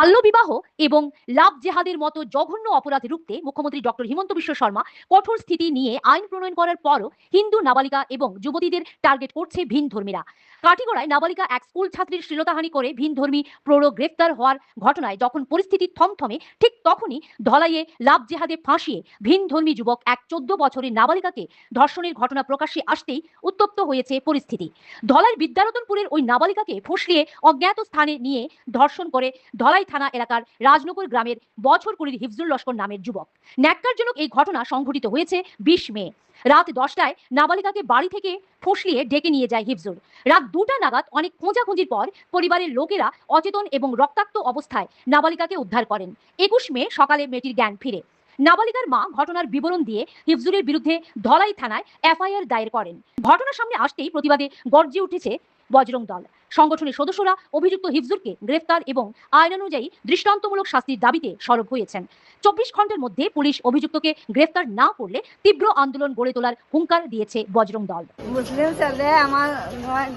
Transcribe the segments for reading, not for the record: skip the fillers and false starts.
বাল্যবিবাহ এবং লাভ জেহাদের মতো জঘন্য অপরাধ রুখতে মুখ্যমন্ত্রী ডক্টর হিমন্ত বিশ্ব শর্মা কঠোর স্থিতি নিয়ে আইন প্রণয়ন করার পরও হিন্দু নাবালিকা এবং যুবতীদের টার্গেট করছে ভিন ধর্মীরা। কাটিগড়ায় নাবালিকা এক স্কুল ছাত্রীর শ্লীলতাহানি করে ভিন ধর্মী প্রৌঢ় গ্রেফতার হওয়ার ঘটনায় যখন পরিস্থিতি থমথমে, ঠিক তখনই ধলাইয়ে লাভ জেহাদে ফাঁসিয়ে ভিন ধর্মী যুবক এক 14 বছরের নাবালিকাকে ধর্ষণের ঘটনা প্রকাশ্যে আসতেই উত্তপ্ত হয়েছে পরিস্থিতি। ধলাইয়ের বিদ্যারতনপুরের ওই নাবালিকাকে ফুঁসলিয়ে অজ্ঞাত স্থানে নিয়ে ধর্ষণ করে ধলাই থানা এলাকার রাজনগর গ্রামের বছর কুড়ির হিফজুল লস্কর নামের যুবক। ন্যাক্কারজনক এই ঘটনা সংঘটিত হয়েছে 20 মে রাত 10টায়। নাবালিকাকে বাড়ি থেকে ফুঁসলিয়ে ডেকে নিয়ে যায় হিফজুল। রাত 2টা নাগাদ অনেক খোঁজাখুঁজির পর পরিবারের লোকেরা অচেতন এবং রক্তাক্ত অবস্থায় নাবালিকাকে উদ্ধার করেন। 21 মে সকালে মেয়েটির জ্ঞান ফিরে। নাবালিকার মা ঘটনার বিবরণ দিয়ে হিফজুলের বিরুদ্ধে ধলাই থানায় এফআইআর দায়ের করেন। ঘটনার সামনে আসতেই প্রতিবাদে গর্জে উঠেছে বজরং দল। সংগঠনের সদস্যরা অভিযুক্ত হিফজুলকে গ্রেফতার এবং আইনানুযায়ী দৃষ্টান্তমূলক শাস্তির দাবিতে সরব হয়েছেন। 24 ঘন্টার মধ্যে পুলিশ অভিযুক্তকে গ্রেফতার না করলে তীব্র আন্দোলন গড়ে তোলার হুঙ্কার দিয়েছে বজরং দল। মুসলিম ছেলে আমার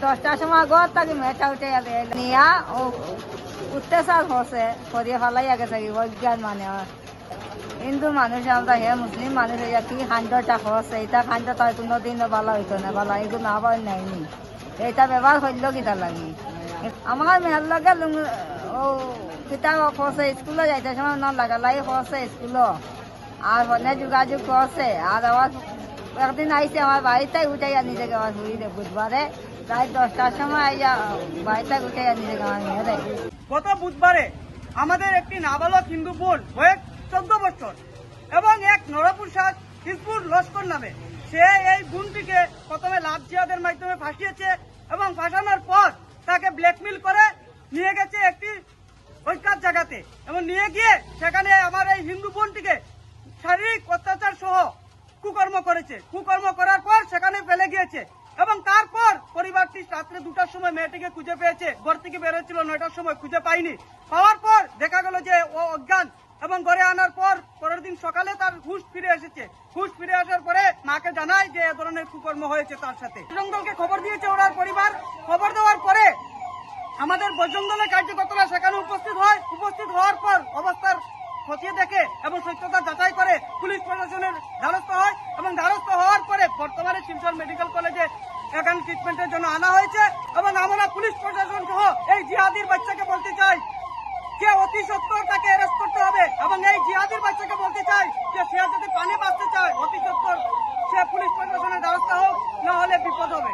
10টার সময় ঘর থাকি মেয়েটা উঠে নিয়া ও অত্যাচার হচ্ছে করিয়ে ফেলাই আগে থাকি অজ্ঞান মানে হিন্দু মানুষ আমরা হে মুসলিম মানুষ কি খান্ডটা হচ্ছে এটা খান্ড তার কোনোদিনও ভালো হইতো না, ভালো এগুলো না পাই নাইনি এটা ব্যবহার হইল কিতা লাগি আমার মেয়ের লগে ও কিতা হচ্ছে স্কুলে যাইতে সময় ন লাগালাই হচ্ছে স্কুলও আর ফোনে যোগাযোগ করছে। আর আমার একদিন আইসে আমার বাড়িতে উঠে নিয়ে যাবে আমার ঘুরিতে বুধবারে প্রায় 10টার সময় আইয়া বাড়িতে উঠে নিয়ে যাবে আমার মেয়েরে। গত বুধবারে আমাদের একটি নাবালক হিন্দু বোন হয়ে 14 বছর এবং এক নরপুরসাদ হিজবুল লস্কর নামে সে এই বোনটিকে প্রথমে লাভ জিহাদের মাধ্যমে ফাঁসিয়েছে এবং ফাঁসানোর পর তাকে ব্ল্যাকমেল করে নিয়ে গেছে একটি ঐক্যাত জায়গাতে এবং নিয়ে গিয়ে সেখানে আমার এই হিন্দু বোনটিকে শারীরিক অত্যাচার সহ কুকর্ম করেছে। কুকর্ম করার পর সেখানে ফেলে গিয়েছে এবং তারপর পরিবারটি রাত্রে 2টার সময় মেয়েটিকে খুঁজে পেয়েছে। ঘর থেকে বেরোচ্ছিল 9টার সময়, খুঁজে পাইনি। পাওয়ার পর দেখা গেল যে ও অজ্ঞান এবং ঘরে আনার পর পরের দিন সকালে তার হুঁশ ফিরে এসেছে। হুঁশ ফিরে আসার পরে মাকে জানায় যে এ ধরনের কুকর্ম হয়েছে তার সাথে। বজরংদলকে খবর দিয়েছে ওনার পরিবার। খবর দেওয়ার পরে আমাদের বজরংদলের কার্যকর্তারা সেখানে উপস্থিত হয়। উপস্থিত হওয়ার পর অবস্থার খতিয়ে দেখে এবং সত্যতা যাচাই করে পুলিশ প্রশাসনের দ্বারস্থ হয় এবং দ্বারস্থ হওয়ার পরে বর্তমানে শিলচর মেডিকেল কলেজে এখানে ট্রিটমেন্টের জন্য আনা হয়েছে। এবং আমরা পুলিশ প্রশাসন সহ এই জিহাদির বাচ্চাকে বলতে চাই যে অতি সত্বর তাকে অ্যারেস্ট করতে হবে এবং এই জিহাদির বাচ্চাকে বলতে চাই যে সে যদি পানি বাঁচতে চায় অতি সত্বর সে পুলিশ প্রশাসনের দ্বারস্থ হোক, না হলে বিপদ হবে।